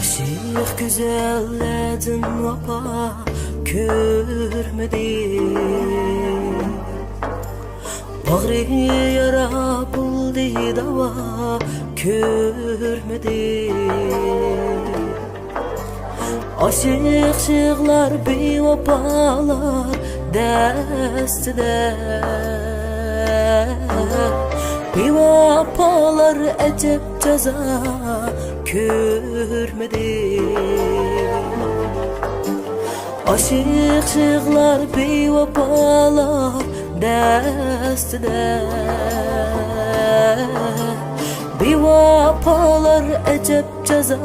Aşık güzelledin vapa görmedim. Bağrı yara buldu dava görmedim. Aşık şıklar bevapalar destide. Bevapalar ecep ceza görmedi. Aşık şıklar bevapalar destide. Bevapalar ecep ceza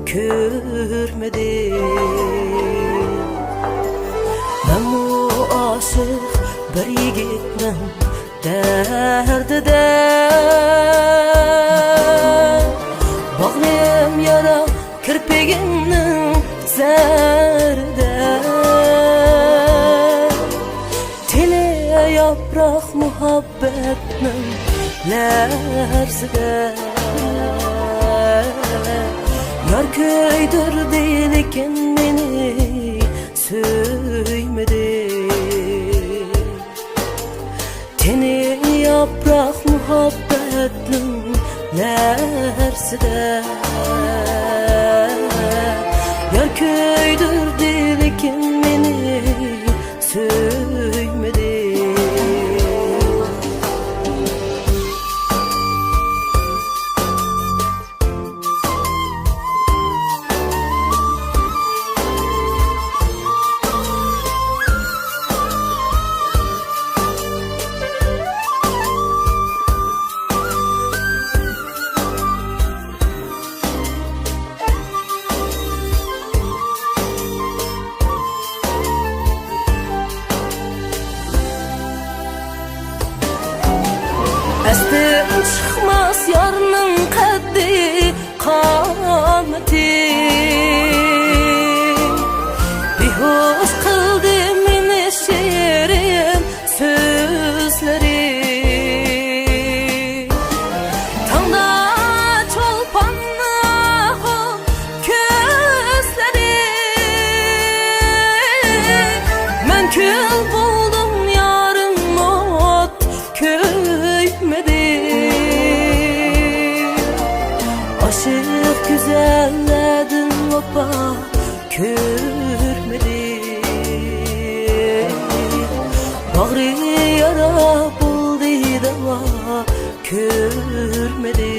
görmedi. Ben bu aşık bir yigitnin derdide. Bağlayım yara kirpiginin zerde. Tile yaprak muhabbetinin lerzide. Yar köydürdü lekin beni söymedi. Teni yaprak muhabbetinin lerzide. Yar köydürdü lekin beni söymedi. Estim çıkmaz yarının kaddi kameti. Bihuş kıldı mini şiirin sözleri. Tanda çolpanlı közleri. Men kül buldum yarın ot köymedi. Aşık güzelledin vapa görmedi. Bağrı yara buldu dava görmedi.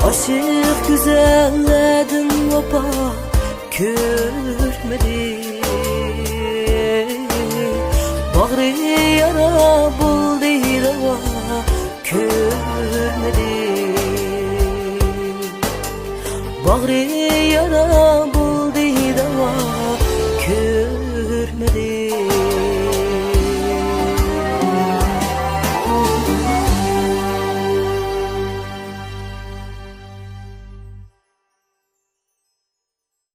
Aşık güzelledin vapa görmedi. Bağrı yara buldu dava görmedi. Bağrı yara